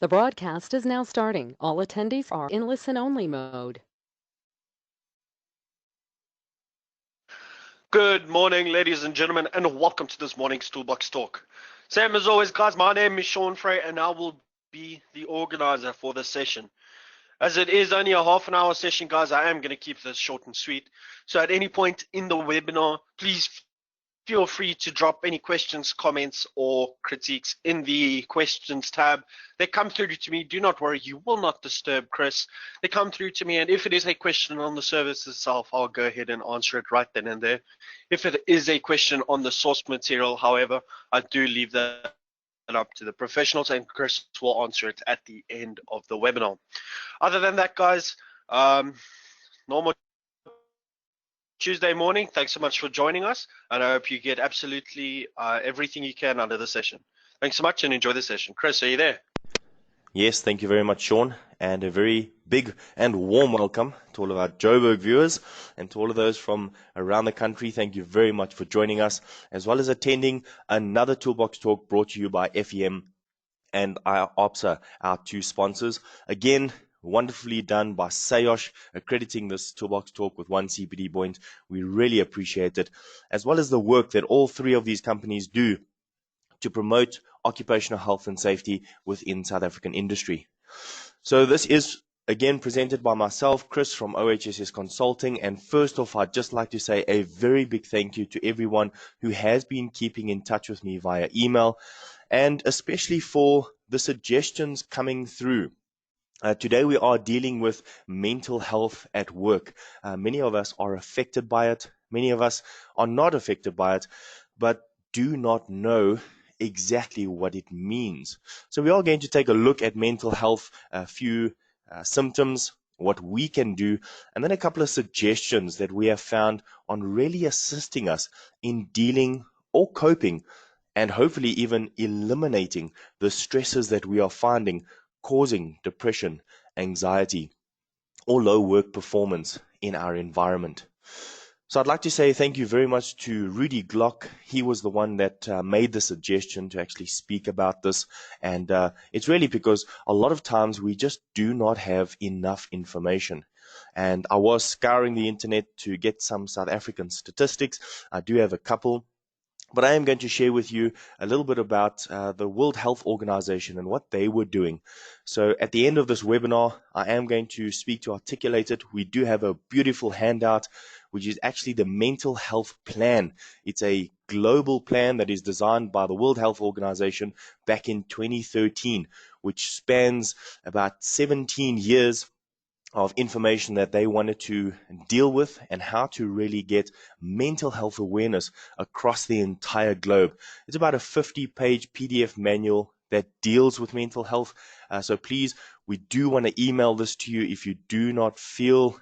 The broadcast is now starting. All attendees are in listen-only mode. Good morning, ladies and gentlemen, and welcome to this morning's Toolbox Talk. Same as always, guys, my name is Sean Frey, and I will be the organizer for this session. As it is only a half an hour session, guys, I am going to keep this short and sweet. So at any point in the webinar, please feel free to drop any questions, comments, or critiques in the questions tab. They come through to me. Do not worry, you will not disturb Chris. They come through to me, and if it is a question on the service itself, I'll go ahead and answer it right then and there. If it is a question on the source material, however, I do leave that up to the professionals, and Chris will answer it at the end of the webinar. Other than that, guys, normal Tuesday morning. Thanks so much for joining us, and I hope you get absolutely everything you can out of the session. Thanks so much and enjoy the session. Chris, are you there? Yes, thank you very much, Sean, and a very big and warm welcome to all of our Joburg viewers and to all of those from around the country. Thank you very much for joining us, as well as attending another Toolbox Talk brought to you by FEM and IOPSA, our two sponsors. Again, wonderfully done by Sayosh, accrediting this Toolbox Talk with 1 CPD point. We really appreciate it, as well as the work that all three of these companies do to promote occupational health and safety within South African industry. So this is again presented by myself, Chris from OHSS Consulting. And first off, I'd just like to say a very big thank you to everyone who has been keeping in touch with me via email, and especially for the suggestions coming through. Today we are dealing with mental health at work. Many of us are affected by it. Many of us are not affected by it, but do not know exactly what it means. So we are going to take a look at mental health, a few symptoms, what we can do, and then a couple of suggestions that we have found on really assisting us in dealing or coping and hopefully even eliminating the stresses that we are finding causing depression, anxiety, or low work performance in our environment. So I'd like to say thank you very much to Rudy Glock. He was the one that made the suggestion to actually speak about this. And it's really because a lot of times we just do not have enough information. And I was scouring the internet to get some South African statistics. I do have a couple. But I am going to share with you a little bit about the World Health Organization and what they were doing. So at the end of this webinar, I am going to speak to articulate it. We do have a beautiful handout, which is actually the mental health plan. It's a global plan that is designed by the World Health Organization back in 2013, which spans about 17 years of information that they wanted to deal with and how to really get mental health awareness across the entire globe. It's about a 50-page PDF manual that deals with mental health. So please, we do want to email this to you. If you do not feel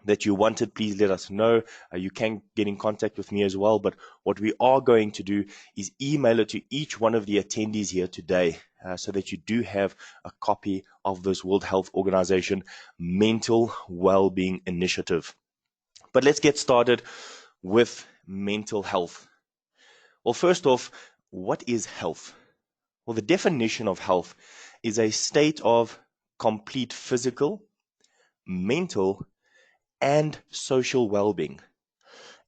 that you want it, please let us know. You can get in contact with me as well. But what we are going to do is email it to each one of the attendees here today so that you do have a copy of this World Health Organization Mental Wellbeing Initiative. But let's get started with mental health. Well, first off, what is health? Well, the definition of health is a state of complete physical, mental, and social well-being.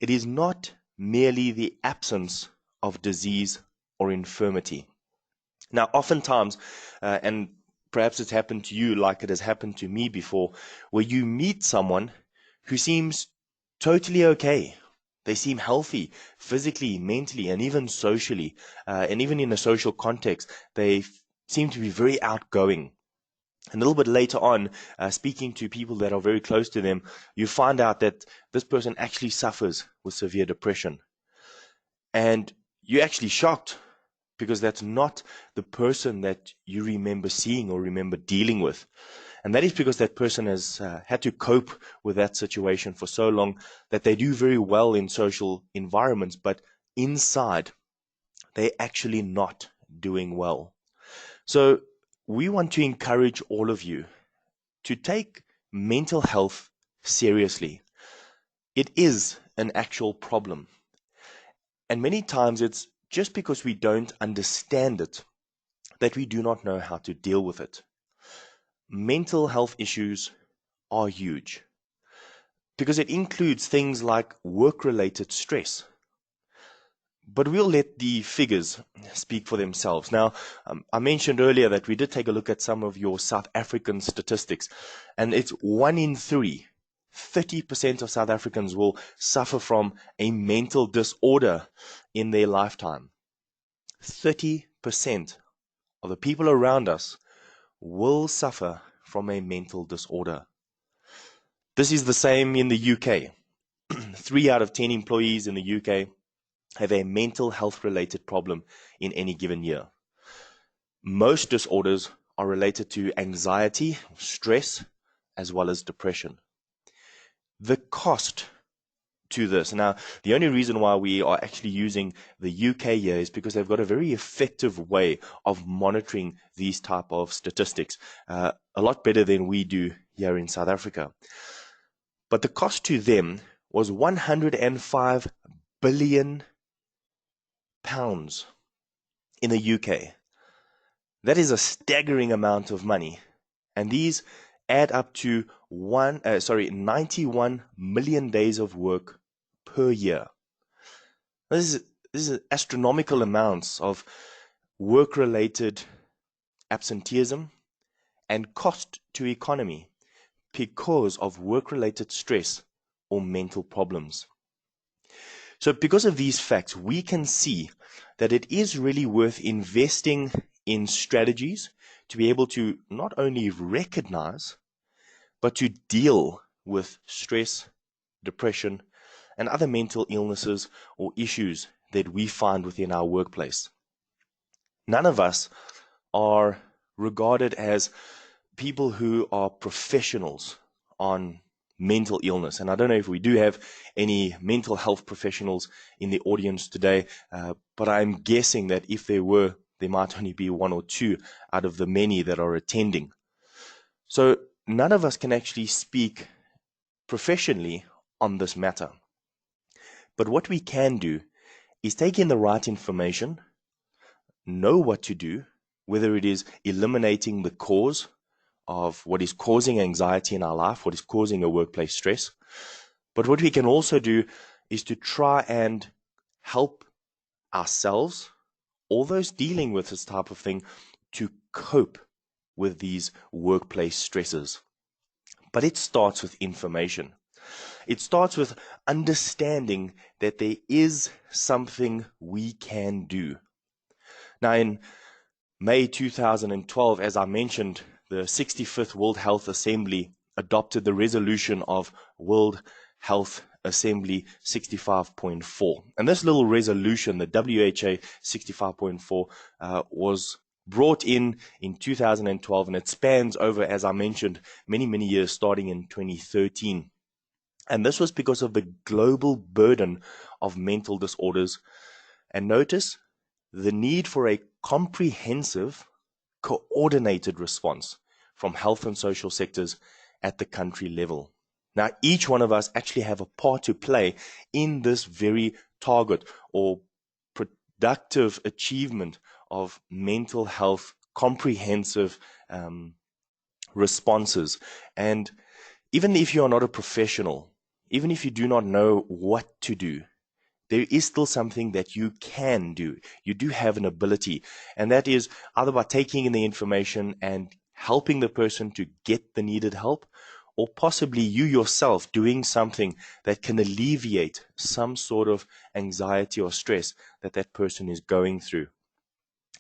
It is not merely the absence of disease or infirmity. Now, oftentimes, and perhaps it's happened to you like it has happened to me before, where you meet someone who seems totally okay. They seem healthy physically, mentally, and even socially, and even in a social context, they seem to be very outgoing. A little bit later on, speaking to people that are very close to them, you find out that this person actually suffers with severe depression. And you're actually shocked because that's not the person that you remember seeing or remember dealing with. And that is because that person has had to cope with that situation for so long that they do very well in social environments, but inside, they're actually not doing well. So we want to encourage all of you to take mental health seriously. It is an actual problem. And many times it's just because we don't understand it that we do not know how to deal with it. Mental health issues are huge because it includes things like work-related stress. But we'll let the figures speak for themselves. Now, I mentioned earlier that we did take a look at some of your South African statistics, and it's 1 in 3. 30% of South Africans will suffer from a mental disorder in their lifetime. 30% of the people around us will suffer from a mental disorder. This is the same in the UK. 3 out of 10 employees in the UK have a mental health related problem in any given year. Most disorders are related to anxiety, stress, as well as depression. The cost to this, now the only reason why we are actually using the UK here is because they've got a very effective way of monitoring these type of statistics, a lot better than we do here in South Africa. But the cost to them was 105 billion pounds in the UK. That is a staggering amount of money, and these add up to 91 million days of work per year. This is astronomical amounts of work-related absenteeism and cost to economy because of work-related stress or mental problems. So because of these facts, we can see that it is really worth investing in strategies to be able to not only recognize, but to deal with stress, depression, and other mental illnesses or issues that we find within our workplace. None of us are regarded as people who are professionals on mental illness. And I don't know if we do have any mental health professionals in the audience today, but I'm guessing that if there were, there might only be 1 or 2 out of the many that are attending. So none of us can actually speak professionally on this matter. But what we can do is take in the right information, know what to do, whether it is eliminating the cause of what is causing anxiety in our life, what is causing a workplace stress. But what we can also do is to try and help ourselves, all those dealing with this type of thing, to cope with these workplace stresses. But it starts with information. It starts with understanding that there is something we can do. Now, in May 2012, as I mentioned, the 65th World Health Assembly adopted the resolution of World Health Assembly 65.4. And this little resolution, the WHA 65.4, was brought in 2012, and it spans over, as I mentioned, many, many years, starting in 2013. And this was because of the global burden of mental disorders. And notice the need for a comprehensive, coordinated response from health and social sectors at the country level. Now, each one of us actually have a part to play in this very target or productive achievement of mental health comprehensive responses. And even if you are not a professional, even if you do not know what to do, there is still something that you can do. You do have an ability, and that is either by taking in the information and helping the person to get the needed help, or possibly you yourself doing something that can alleviate some sort of anxiety or stress that that person is going through.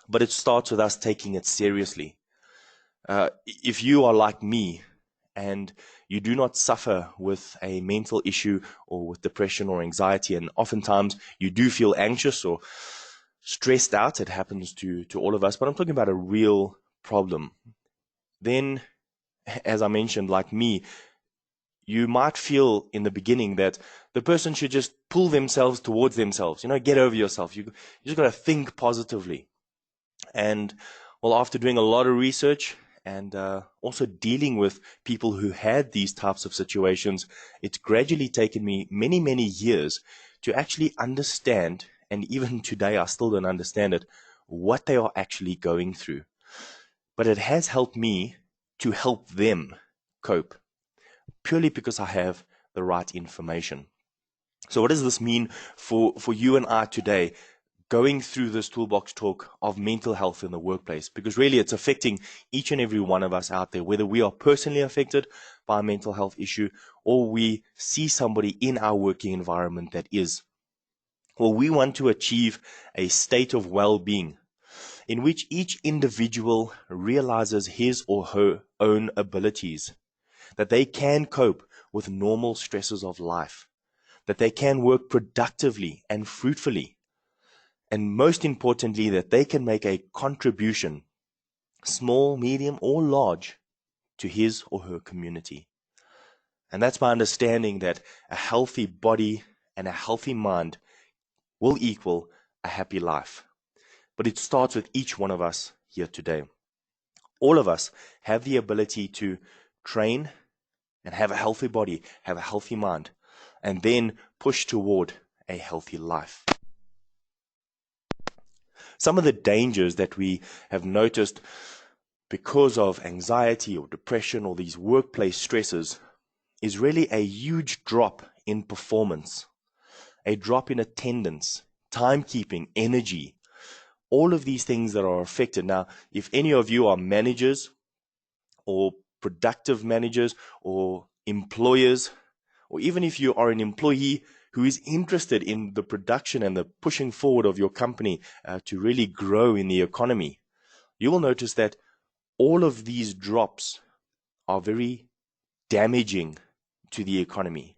But it starts with us taking it seriously. If you are like me and you do not suffer with a mental issue or with depression or anxiety, and oftentimes you do feel anxious or stressed out, it happens to all of us, but I'm talking about a real problem, then, as I mentioned, like me, you might feel in the beginning that the person should just pull themselves towards themselves, get over yourself. You just got to think positively. And well, after doing a lot of research and also dealing with people who had these types of situations, it's gradually taken me many, many years to actually understand, and even today I still don't understand it, what they are actually going through. But it has helped me to help them cope, purely because I have the right information. So what does this mean for you and I today, going through this toolbox talk of mental health in the workplace? Because really it's affecting each and every one of us out there, whether we are personally affected by a mental health issue or we see somebody in our working environment that is. Well, we want to achieve a state of well-being in which each individual realizes his or her own abilities, that they can cope with normal stresses of life, that they can work productively and fruitfully, and most importantly, that they can make a contribution, small, medium, or large, to his or her community. And that's my understanding that a healthy body and a healthy mind will equal a happy life. But it starts with each one of us here today. All of us have the ability to train and have a healthy body, have a healthy mind, and then push toward a healthy life. Some of the dangers that we have noticed because of anxiety or depression or these workplace stresses is really a huge drop in performance, a drop in attendance, timekeeping, energy, all of these things that are affected. Now, if any of you are managers or productive managers or employers, or even if you are an employee who is interested in the production and the pushing forward of your company to really grow in the economy, you will notice that all of these drops are very damaging to the economy.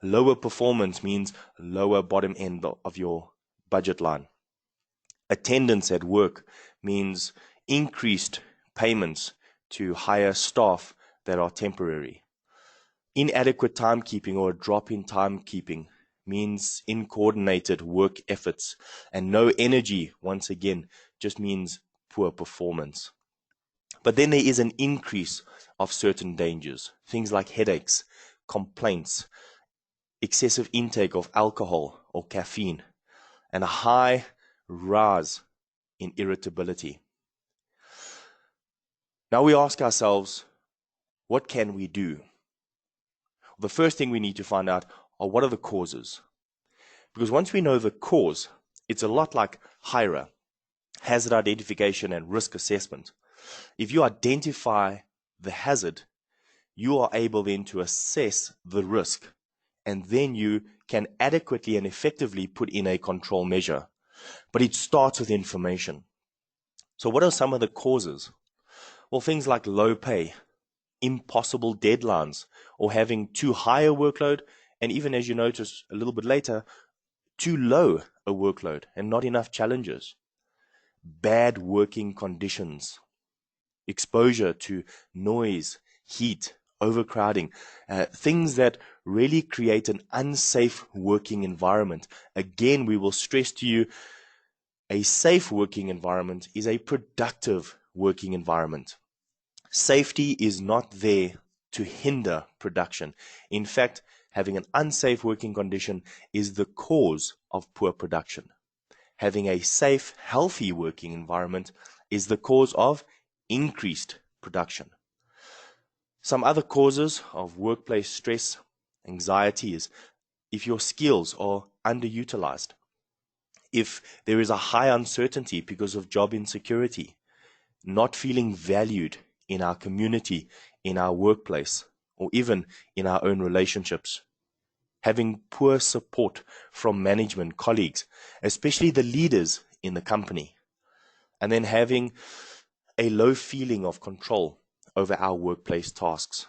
Lower performance means lower bottom end of your budget line. Attendance at work means increased payments to hire staff that are temporary. Inadequate timekeeping or a drop in timekeeping means incoordinated work efforts, and no energy, once again, just means poor performance. But then there is an increase of certain dangers, things like headaches, complaints, excessive intake of alcohol or caffeine, and a high rise in irritability. Now we ask ourselves, what can we do? The first thing we need to find out are what are the causes. Because once we know the cause, it's a lot like HIRA, hazard identification and risk assessment. If you identify the hazard, you are able then to assess the risk, and then you can adequately and effectively put in a control measure. But it starts with information. So what are some of the causes? Well, things like low pay, impossible deadlines, or having too high a workload, and even, as you notice a little bit later, too low a workload and not enough challenges. Bad working conditions, exposure to noise, heat, overcrowding, things that really create an unsafe working environment. Again, we will stress to you, a safe working environment is a productive working environment. Safety is not there to hinder production. In fact, having an unsafe working condition is the cause of poor production. Having a safe, healthy working environment is the cause of increased production. Some other causes of workplace stress, anxiety is if your skills are underutilized, if there is a high uncertainty because of job insecurity, not feeling valued in our community, in our workplace, or even in our own relationships. Having poor support from management, colleagues, especially the leaders in the company. And then having a low feeling of control over our workplace tasks.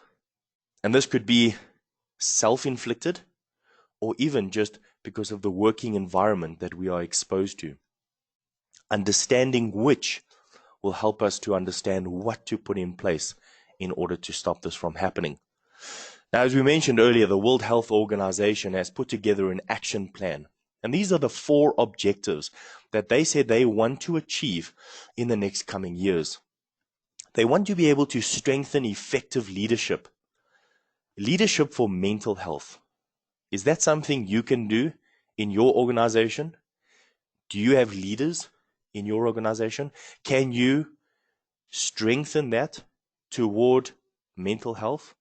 And this could be self-inflicted or even just because of the working environment that we are exposed to. Understanding which will help us to understand what to put in place in order to stop this from happening. Now, as we mentioned earlier, the World Health Organization has put together an action plan. And these are the 4 objectives that they said they want to achieve in the next coming years. They want to be able to strengthen effective leadership. Leadership for mental health. Is that something you can do in your organization? Do you have leaders in your organization? Can you strengthen that toward mental health?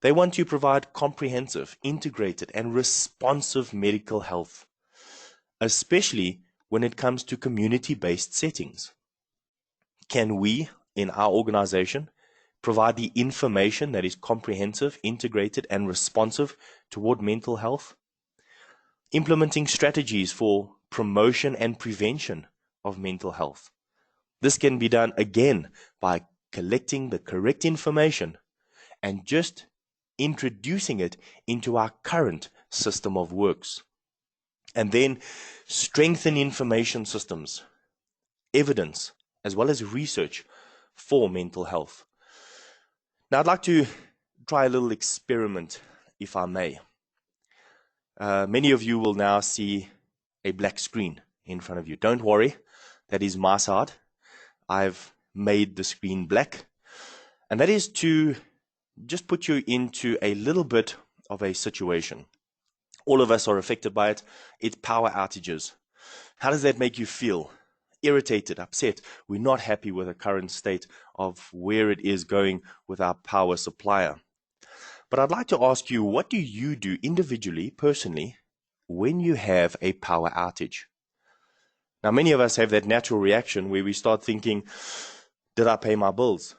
They want to provide comprehensive, integrated, and responsive medical health, especially when it comes to community-based settings. Can we, in our organization, provide the information that is comprehensive, integrated, and responsive toward mental health? Implementing strategies for promotion and prevention of mental health. This can be done again by collecting the correct information and just introducing it into our current system of works. And then strengthen information systems, evidence, as well as research for mental health. Now, I'd like to try a little experiment, if I may. Many of you will now see a black screen in front of you. Don't worry, that is my side. I've made the screen black, and that is to just put you into a little bit of a situation. All of us are affected by it. It's power outages. How does that make you feel? Irritated, upset. We're not happy with the current state of where it is going with our power supplier. But I'd like to ask you, what do you do individually, personally, when you have a power outage? Now, many of us have that natural reaction where we start thinking, did I pay my bills?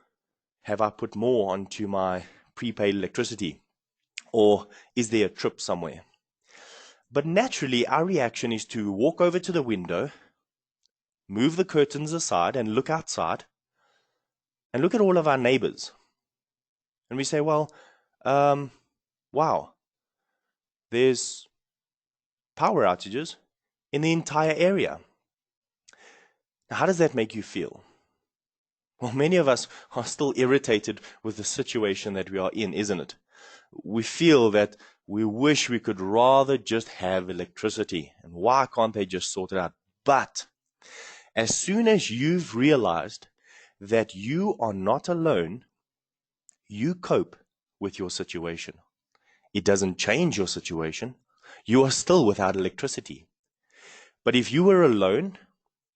Have I put more onto my prepaid electricity? Or is there a trip somewhere? But naturally, our reaction is to walk over to the window, move the curtains aside and look outside and look at all of our neighbors. And we say, well, wow, there's power outages in the entire area. Now, how does that make you feel? Well, many of us are still irritated with the situation that we are in, isn't it? We feel that we wish we could rather just have electricity. And why can't they just sort it out? But as soon as you've realized that you are not alone, you cope with your situation. It doesn't change your situation. You are still without electricity. But if you were alone,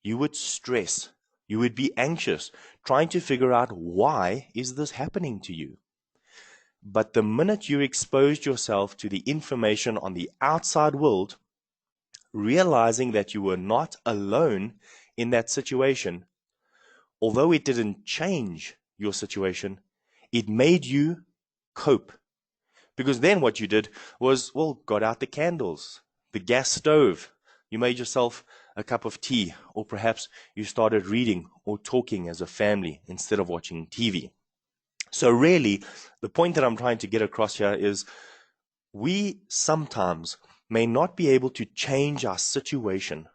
you would stress. You would be anxious, trying to figure out, why is this happening to you? But the minute you exposed yourself to the information on the outside world, realizing that you were not alone in that situation, although it didn't change your situation, it made you cope. Because then what you did was, well, got out the candles, the gas stove, you made yourself a cup of tea, or perhaps you started reading or talking as a family instead of watching TV. So really, the point that I'm trying to get across here is we sometimes may not be able to change our situation,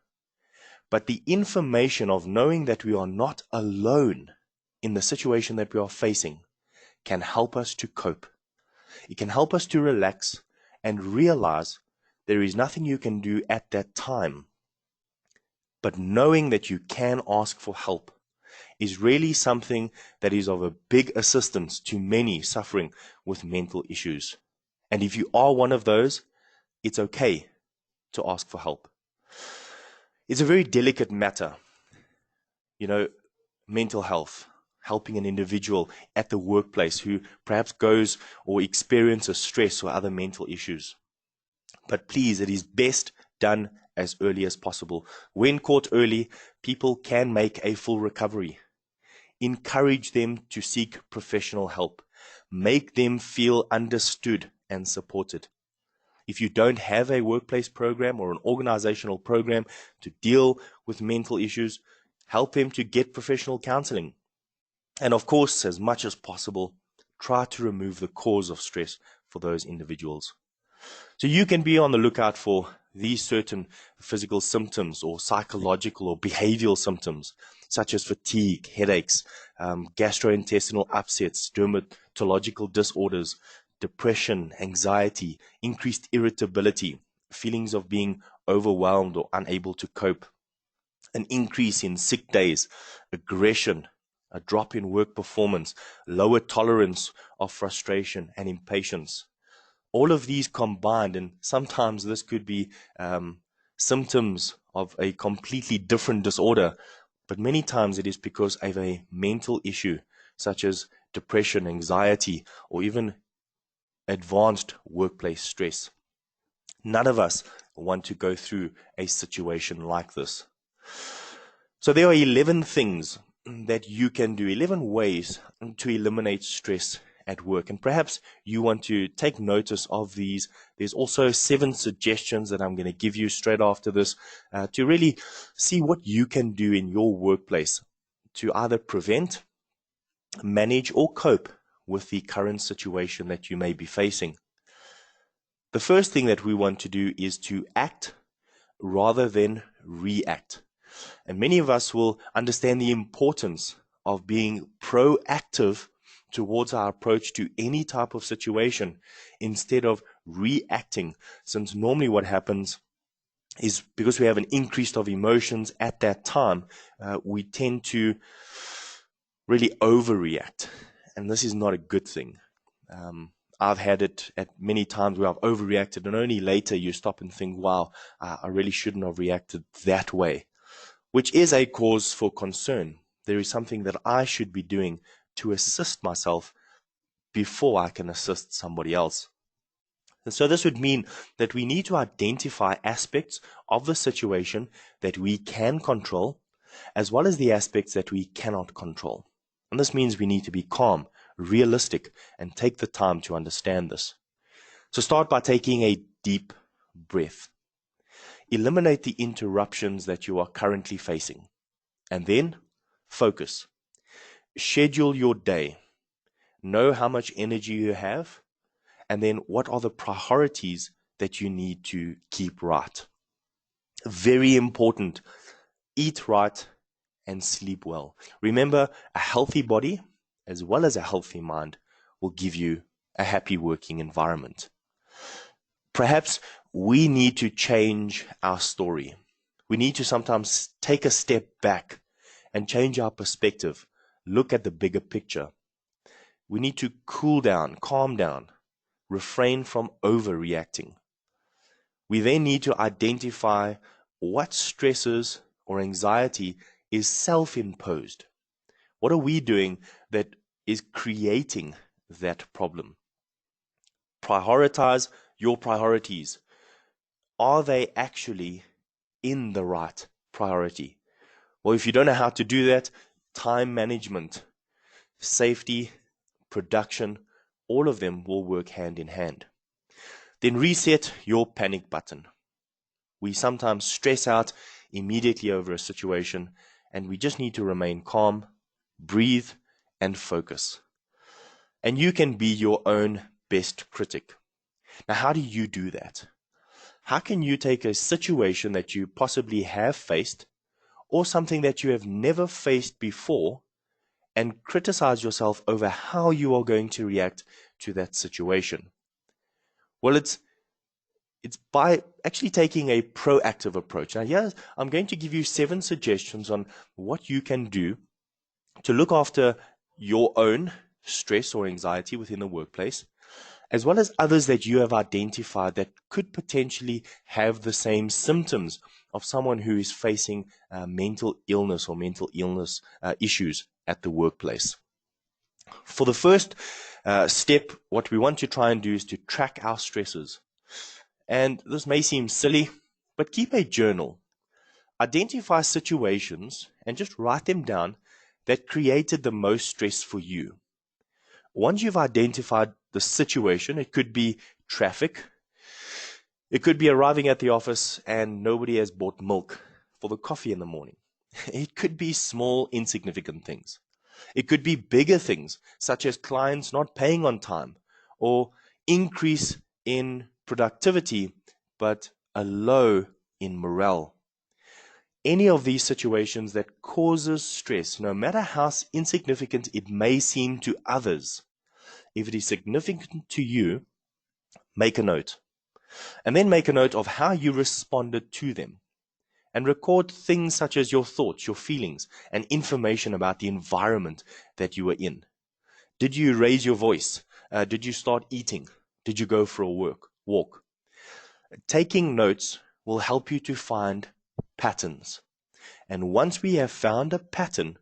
but the information of knowing that we are not alone in the situation that we are facing can help us to cope. It can help us to relax and realize there is nothing you can do at that time. But knowing that you can ask for help is really something that is of a big assistance to many suffering with mental issues. And if you are one of those, it's okay to ask for help. It's a very delicate matter, mental health, helping an individual at the workplace who perhaps goes or experiences stress or other mental issues. But please, it is best done as early as possible. When caught early, people can make a full recovery. Encourage them to seek professional help. Make them feel understood and supported. If you don't have a workplace program or an organizational program to deal with mental issues, help them to get professional counseling. And of course, as much as possible, try to remove the cause of stress for those individuals. So you can be on the lookout for these certain physical symptoms or psychological or behavioral symptoms, such as fatigue, headaches, gastrointestinal upsets, dermatological disorders, depression, anxiety, increased irritability, feelings of being overwhelmed or unable to cope, an increase in sick days, aggression, a drop in work performance, lower tolerance of frustration and impatience. All of these combined, and sometimes this could be symptoms of a completely different disorder, but many times it is because of a mental issue such as depression, anxiety, or even advanced workplace stress. None of us want to go through a situation like this. So there are 11 things that you can do, 11 ways to eliminate stress at work. And perhaps you want to take notice of these. There's also 7 suggestions that I'm going to give you straight after this to really see what you can do in your workplace to either prevent, manage, or cope with the current situation that you may be facing. The first thing that we want to do is to act rather than react. And many of us will understand the importance of being proactive towards our approach to any type of situation instead of reacting, since normally what happens is because we have an increase of emotions at that time, we tend to really overreact, and this is not a good thing. I've had it at many times where I've overreacted, and only later you stop and think, wow, I really shouldn't have reacted that way, which is a cause for concern. There is something that I should be doing to assist myself before I can assist somebody else. And so this would mean that we need to identify aspects of the situation that we can control, as well as the aspects that we cannot control. And this means we need to be calm, realistic, and take the time to understand this. So start by taking a deep breath. Eliminate the interruptions that you are currently facing. And then focus. Schedule your day. Know how much energy you have, and then what are the priorities that you need to keep right. Very important. Eat right and sleep well. Remember, a healthy body as well as a healthy mind will give you a happy working environment. Perhaps we need to change our story. We need to sometimes take a step back and change our perspective. Look at the bigger picture. We need to cool down, calm down, refrain from overreacting. We then need to identify what stresses or anxiety is self-imposed. What are we doing that is creating that problem? Prioritize your priorities. Are they actually in the right priority? Well, if you don't know how to do that, time management, safety, production, all of them will work hand in hand. Then reset your panic button. We sometimes stress out immediately over a situation, and we just need to remain calm, breathe, and focus. And you can be your own best critic. Now, how do you do that? How can you take a situation that you possibly have faced or something that you have never faced before and criticize yourself over how you are going to react to that situation? Well, it's by actually taking a proactive approach. Now, here I'm going to give you 7 suggestions on what you can do to look after your own stress or anxiety within the workplace, as well as others that you have identified that could potentially have the same symptoms of someone who is facing mental illness or mental illness issues at the workplace. For the first step, what we want to try and do is to track our stresses. And this may seem silly, but keep a journal. Identify situations and just write them down that created the most stress for you. Once you've identified the situation, it could be traffic, it could be arriving at the office and nobody has bought milk for the coffee in the morning. It could be small, insignificant things. It could be bigger things, such as clients not paying on time or increase in productivity, but a low in morale. Any of these situations that causes stress, no matter how insignificant it may seem to others, if it is significant to you, make a note. And then make a note of how you responded to them. And record things such as your thoughts, your feelings, and information about the environment that you were in. Did you raise your voice? Did you start eating? Did you go for a walk? Taking notes will help you to find patterns. And once we have found a pattern,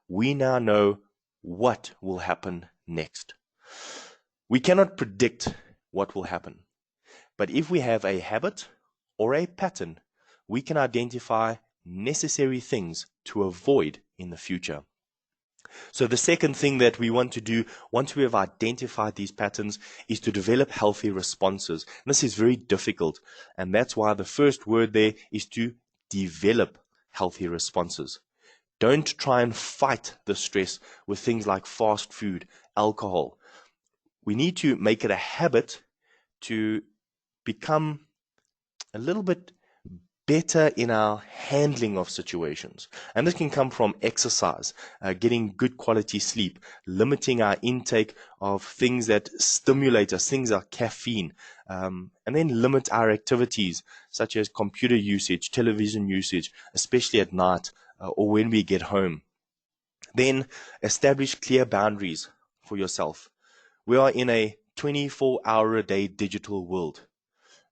we now know what will happen next. We cannot predict what will happen, but if we have a habit or a pattern, we can identify necessary things to avoid in the future. So the second thing that we want to do once we have identified these patterns is to develop healthy responses. And this is very difficult, and that's why the first word there is to develop healthy responses. Don't try and fight the stress with things like fast food, alcohol. We need to make it a habit to become a little bit better in our handling of situations. And this can come from exercise, getting good quality sleep, limiting our intake of things that stimulate us, things like caffeine, and then limit our activities such as computer usage, television usage, especially at night or when we get home. Then establish clear boundaries for yourself. We are in a 24-hour-a-day digital world.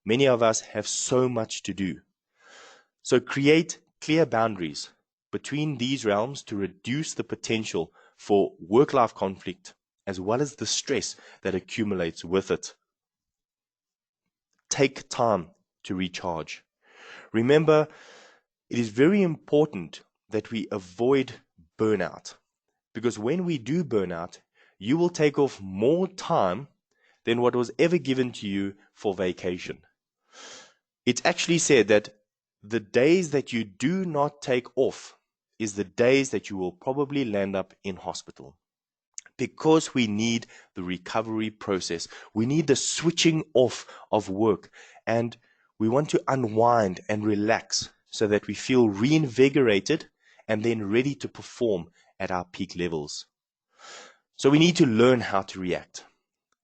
Many of us have so much to do. So create clear boundaries between these realms to reduce the potential for work-life conflict as well as the stress that accumulates with it. Take time to recharge. Remember, it is very important that we avoid burnout, because when we do burnout, you will take off more time than what was ever given to you for vacation. It's actually said that the days that you do not take off is the days that you will probably land up in hospital, because we need the recovery process. We need the switching off of work, and we want to unwind and relax so that we feel reinvigorated and then ready to perform at our peak levels. So we need to learn how to react.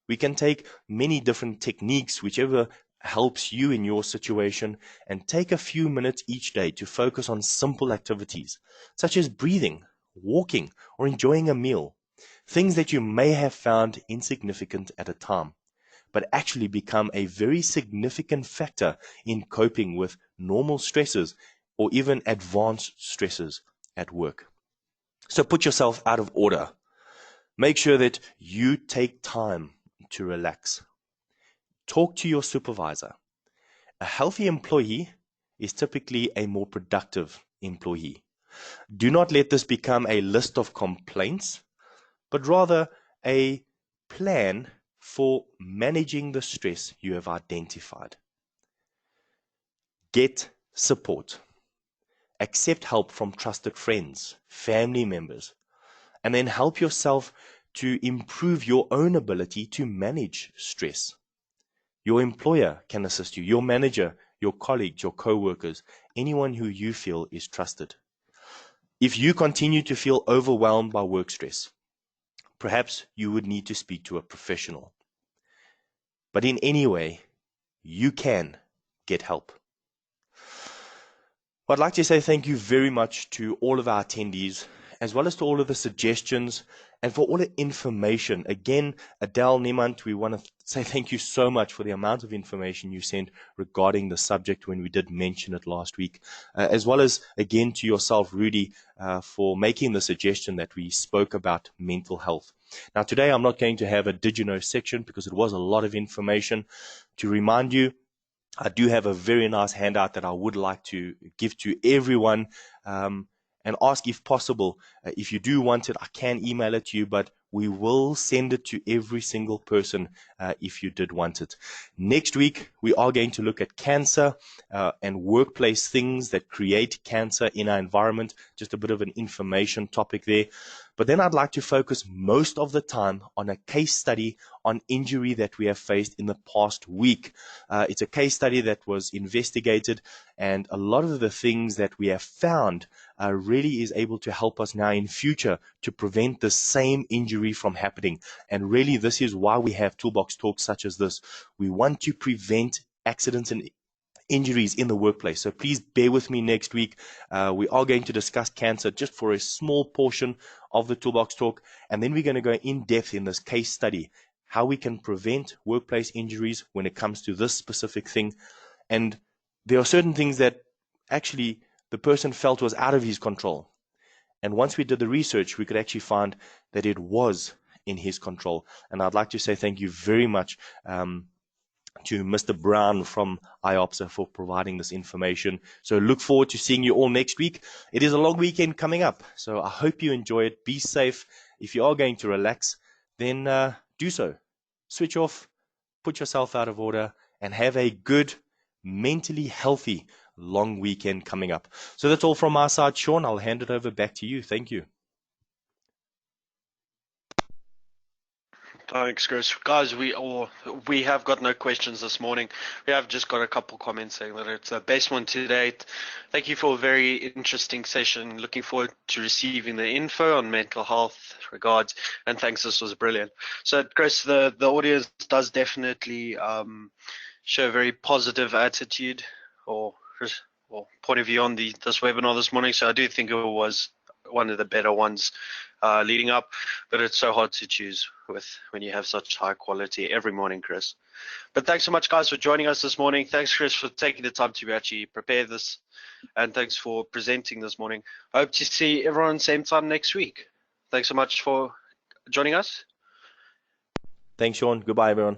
We can take many different techniques, whichever helps you in your situation, and take a few minutes each day to focus on simple activities such as breathing, walking, or enjoying a meal. Things that you may have found insignificant at a time, but actually become a very significant factor in coping with normal stresses or even advanced stresses at work. So put yourself out of order. Make sure that you take time to relax. Talk to your supervisor. A healthy employee is typically a more productive employee. Do not let this become a list of complaints, but rather a plan for managing the stress you have identified. Get support. Accept help from trusted friends, family members, and then help yourself to improve your own ability to manage stress. Your employer can assist you, your manager, your colleagues, your co-workers, anyone who you feel is trusted. If you continue to feel overwhelmed by work stress, perhaps you would need to speak to a professional. But in any way, you can get help. I'd like to say thank you very much to all of our attendees, as well as to all of the suggestions and for all the information. Again, Adele, Niemand, we want to say thank you so much for the amount of information you sent regarding the subject when we did mention it last week, as well as, again, to yourself, Rudy, for making the suggestion that we spoke about mental health. Now, today I'm not going to have a Did You Know section because it was a lot of information. To remind you, I do have a very nice handout that I would like to give to everyone, and ask if possible, if you do want it, I can email it to you, but we will send it to every single person if you did want it. Next week, we are going to look at cancer and workplace things that create cancer in our environment, just a bit of an information topic there. But then I'd like to focus most of the time on a case study on injury that we have faced in the past week. It's a case study that was investigated, and a lot of the things that we have found really is able to help us now in future to prevent the same injury from happening. And really, this is why we have toolbox talks such as this. We want to prevent accidents and injuries in the workplace. So please bear with me next week. We are going to discuss cancer just for a small portion of the toolbox talk, and then we're going to go in depth in this case study, how we can prevent workplace injuries when it comes to this specific thing. And there are certain things that actually the person felt was out of his control. And once we did the research, we could actually find that it was in his control. And I'd like to say thank you very much to Mr. Brown from IOPSA for providing this information. So look forward to seeing you all next week. It is a long weekend coming up, so I hope you enjoy it. Be safe. If you are going to relax, then do so. Switch off, put yourself out of order, and have a good, mentally healthy long weekend coming up. So that's all from our side, Sean. I'll hand it over back to you. Thank you. Thanks, Chris. Guys, we have got no questions this morning. We have just got a couple comments saying that it's the best one to date. Thank you for a very interesting session. Looking forward to receiving the info on mental health. Regards, and thanks. This was brilliant. So, Chris, the audience does definitely show a very positive attitude or point of view on this webinar this morning. So I do think it was one of the better ones leading up, but it's so hard to choose when you have such high quality every morning, Chris. But thanks so much, guys, for joining us this morning. Thanks, Chris, for taking the time to actually prepare this, and thanks for presenting this morning. I hope to see everyone same time next week. Thanks so much for joining us. Thanks, Sean. Goodbye, everyone.